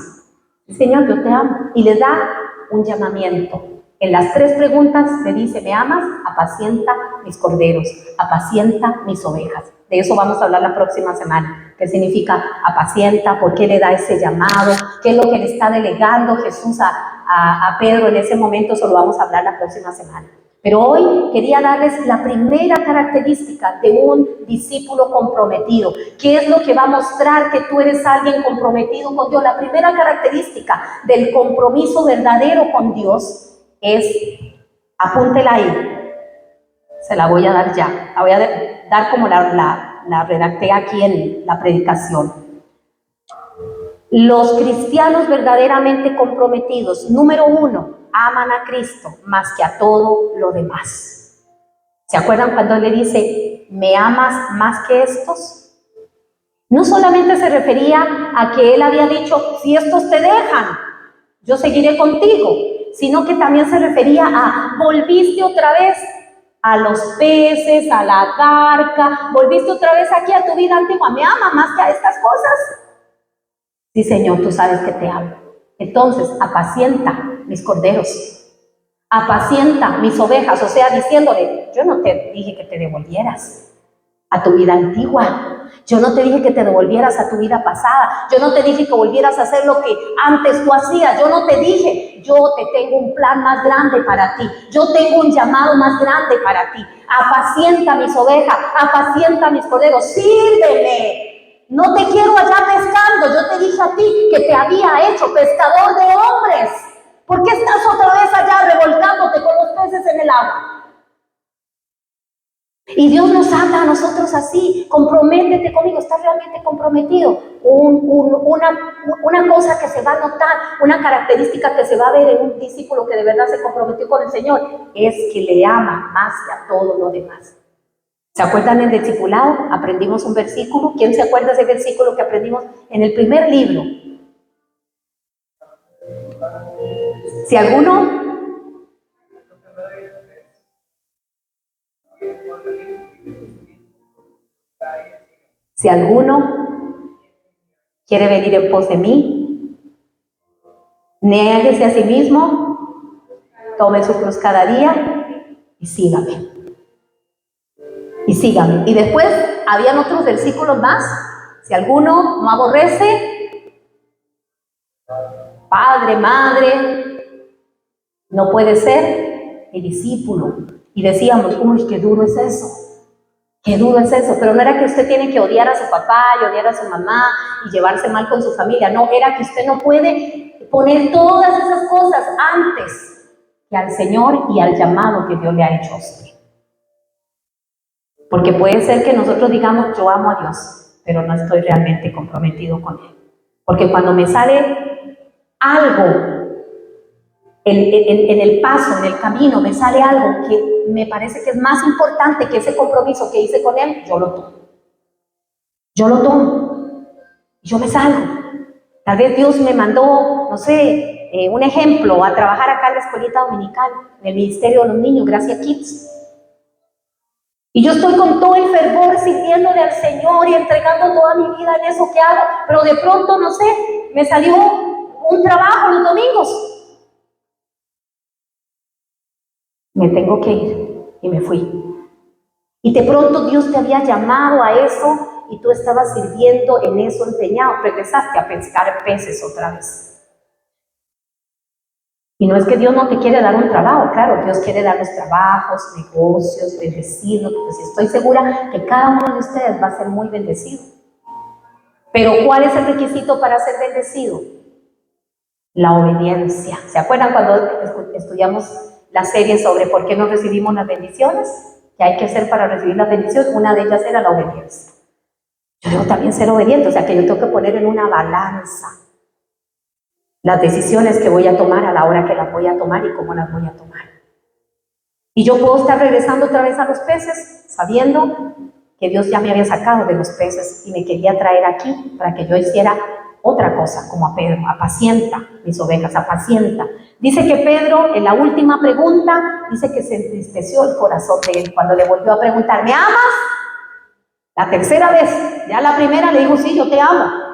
Señor, yo te amo. Y le da un llamamiento. En las 3 preguntas le dice, ¿me amas? Apacienta mis corderos, apacienta mis ovejas. De eso vamos a hablar la próxima semana. ¿Qué significa apacienta? ¿Por qué le da ese llamado? ¿Qué es lo que le está delegando Jesús a Pedro en ese momento? Eso lo vamos a hablar la próxima semana. Pero hoy quería darles la primera característica de un discípulo comprometido. ¿Qué es lo que va a mostrar que tú eres alguien comprometido con Dios? La primera característica del compromiso verdadero con Dios es, apúntela ahí, se la voy a dar ya, la voy a dar como la redacté aquí en la predicación. Los cristianos verdaderamente comprometidos, número 1, aman a Cristo más que a todo lo demás. ¿Se acuerdan cuando él le dice, ¿me amas más que estos? No solamente se refería a que él había dicho, si estos te dejan, yo seguiré contigo, sino que también se refería a, volviste otra vez a los peces, a la barca, volviste otra vez aquí a tu vida antigua, ¿me amas más que a estas cosas? Sí, Señor, tú sabes que te amo. Entonces, apacienta mis corderos, apacienta mis ovejas, o sea, diciéndole, yo no te dije que te devolvieras a tu vida antigua, yo no te dije que te devolvieras a tu vida pasada, yo no te dije que volvieras a hacer lo que antes tú hacías, yo no te dije, yo te tengo un plan más grande para ti, yo tengo un llamado más grande para ti, apacienta mis ovejas, apacienta mis corderos, sírveme. No te quiero allá pescando, yo te dije a ti que te había hecho pescador de hombres. ¿Por qué estás otra vez allá revolcándote con los peces en el agua? Y Dios nos habla a nosotros así, comprométete conmigo, estás realmente comprometido. Una cosa que se va a notar, una característica que se va a ver en un discípulo que de verdad se comprometió con el Señor, es que le ama más que a todo lo demás. ¿Se acuerdan en el discipulado? Aprendimos un versículo. ¿Quién se acuerda de ese versículo que aprendimos en el primer libro? Si alguno quiere venir en pos de mí, niéguese a sí mismo, tome su cruz cada día y sígame. Y sígame. Y después habían otros versículos más. Si alguno no aborrece, padre, madre, no puede ser mi discípulo. Y decíamos, uy, qué duro es eso, qué duro es eso. Pero no era que usted tiene que odiar a su papá y odiar a su mamá y llevarse mal con su familia, no, era que usted no puede poner todas esas cosas antes que al Señor y al llamado que Dios le ha hecho a usted. Porque puede ser que nosotros digamos, yo amo a Dios, pero no estoy realmente comprometido con Él. Porque cuando me sale algo en el paso, en el camino, me sale algo que me parece que es más importante que ese compromiso que hice con Él, yo lo tomo. Yo lo tomo. Yo me salgo. Tal vez Dios me mandó, no sé, un ejemplo, a trabajar acá en la escuelita dominical, en el Ministerio de los Niños, Gracia Kids. Y yo estoy con todo el fervor sirviéndole al Señor y entregando toda mi vida en eso que hago, pero de pronto, no sé, me salió un trabajo los domingos. Me tengo que ir y me fui. Y de pronto Dios te había llamado a eso y tú estabas sirviendo en eso empeñado, regresaste a pescar peces otra vez. Y no es que Dios no te quiere dar un trabajo, claro, Dios quiere darnos trabajos, negocios, bendecidos, pues estoy segura que cada uno de ustedes va a ser muy bendecido. Pero ¿cuál es el requisito para ser bendecido? La obediencia. ¿Se acuerdan cuando estudiamos la serie sobre por qué no recibimos las bendiciones? ¿Qué hay que hacer para recibir las bendiciones? Una de ellas era la obediencia. Yo debo también ser obediente, o sea que yo tengo que poner en una balanza las decisiones que voy a tomar a la hora que las voy a tomar y cómo las voy a tomar. Y yo puedo estar regresando otra vez a los peces, sabiendo que Dios ya me había sacado de los peces y me quería traer aquí para que yo hiciera otra cosa, como a Pedro, apacienta mis ovejas, apacienta. Dice que Pedro, en la última pregunta, dice que se entristeció el corazón de él cuando le volvió a preguntar, ¿me amas? La tercera vez, ya la primera le dijo, sí, yo te amo.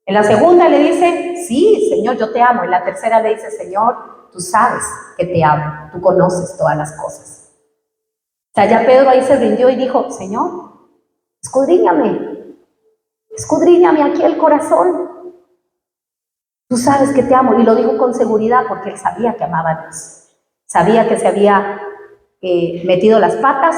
En la segunda le dice, sí, Señor, yo te amo. En la tercera le dice, Señor, tú sabes que te amo, tú conoces todas las cosas. O sea, ya Pedro ahí se rindió y dijo, Señor, escudriñame aquí el corazón. Tú sabes que te amo. Y lo dijo con seguridad porque él sabía que amaba a Dios. Sabía que se había metido las patas,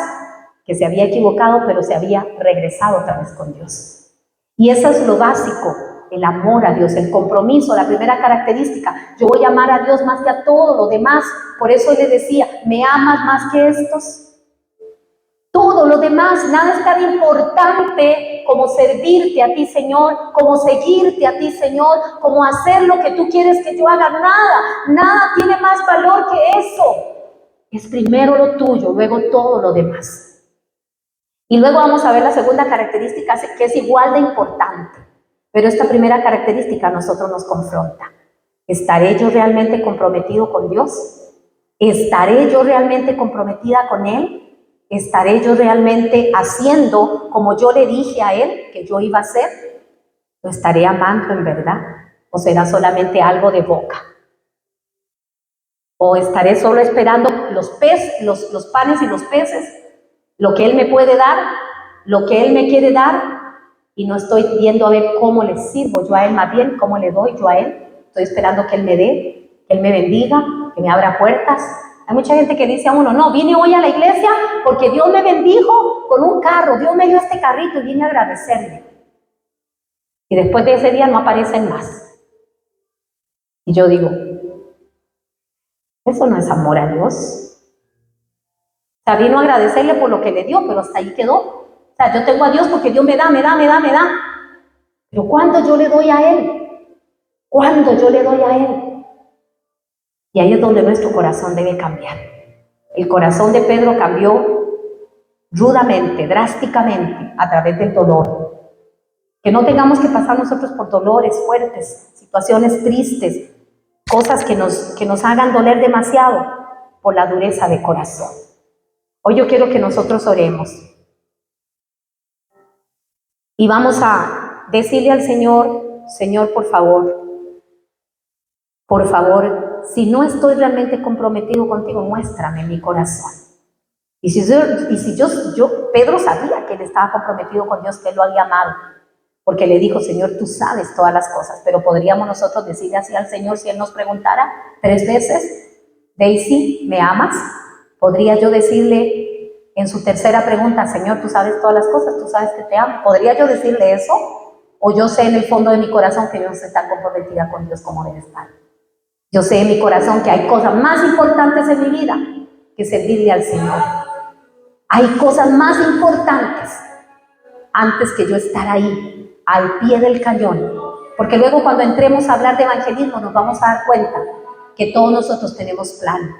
que se había equivocado, pero se había regresado otra vez con Dios. Y eso es lo básico. El amor a Dios, el compromiso, la primera característica. Yo voy a amar a Dios más que a todo lo demás. Por eso él le decía, ¿me amas más que estos? Todo lo demás, nada es tan importante como servirte a ti, Señor, como seguirte a ti, Señor, como hacer lo que tú quieres que yo haga. Nada tiene más valor que eso. Es primero lo tuyo, luego todo lo demás. Y luego vamos a ver la segunda característica que es igual de importante. Pero esta primera característica a nosotros nos confronta. ¿Estaré yo realmente comprometido con Dios? ¿Estaré yo realmente comprometida con Él? ¿Estaré yo realmente haciendo como yo le dije a Él que yo iba a hacer? ¿Lo estaré amando en verdad? ¿O será solamente algo de boca? ¿O estaré solo esperando los panes y los peces? Lo que Él me puede dar, lo que Él me quiere dar, y no estoy viendo a ver cómo le sirvo yo a Él, más bien cómo le doy yo a Él. Estoy esperando que Él me dé, que Él me bendiga, que me abra puertas. Hay mucha gente que dice a uno, no, vine hoy a la iglesia porque Dios me bendijo con un carro, Dios me dio este carrito y vine a agradecerle. Y después de ese día no aparecen más. Y yo digo, eso no es amor a Dios. O sea, vino a agradecerle por lo que le dio, pero hasta ahí quedó. O sea, yo tengo a Dios porque Dios me da. Pero ¿cuándo yo le doy a Él? ¿Cuándo yo le doy a Él? Y ahí es donde nuestro corazón debe cambiar. El corazón de Pedro cambió rudamente, drásticamente, a través del dolor. Que no tengamos que pasar nosotros por dolores fuertes, situaciones tristes, cosas que nos hagan doler demasiado por la dureza de corazón. Hoy yo quiero que nosotros oremos. Y vamos a decirle al Señor, Señor, por favor, si no estoy realmente comprometido contigo, muéstrame mi corazón. Y si Pedro sabía que él estaba comprometido con Dios, que él lo había amado, porque le dijo, Señor, tú sabes todas las cosas, pero podríamos nosotros decirle así al Señor si Él nos preguntara 3 veces, Daisy, ¿me amas? ¿Podría yo decirle en su tercera pregunta, Señor, tú sabes todas las cosas, tú sabes que te amo? ¿Podría yo decirle eso? ¿O yo sé en el fondo de mi corazón que yo no estoy tan comprometida con Dios como debe estar? Yo sé en mi corazón que hay cosas más importantes en mi vida que servirle al Señor. Hay cosas más importantes antes que yo estar ahí, al pie del cañón. Porque luego cuando entremos a hablar de evangelismo nos vamos a dar cuenta que todos nosotros tenemos plan,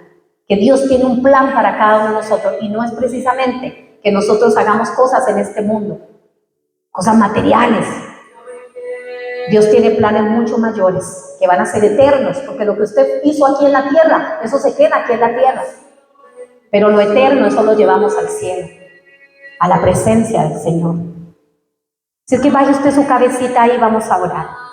que Dios tiene un plan para cada uno de nosotros, y no es precisamente que nosotros hagamos cosas en este mundo, cosas materiales. Dios tiene planes mucho mayores, que van a ser eternos, porque lo que usted hizo aquí en la tierra, eso se queda aquí en la tierra. Pero lo eterno, eso lo llevamos al cielo, a la presencia del Señor. Así que vaya usted su cabecita ahí, vamos a orar.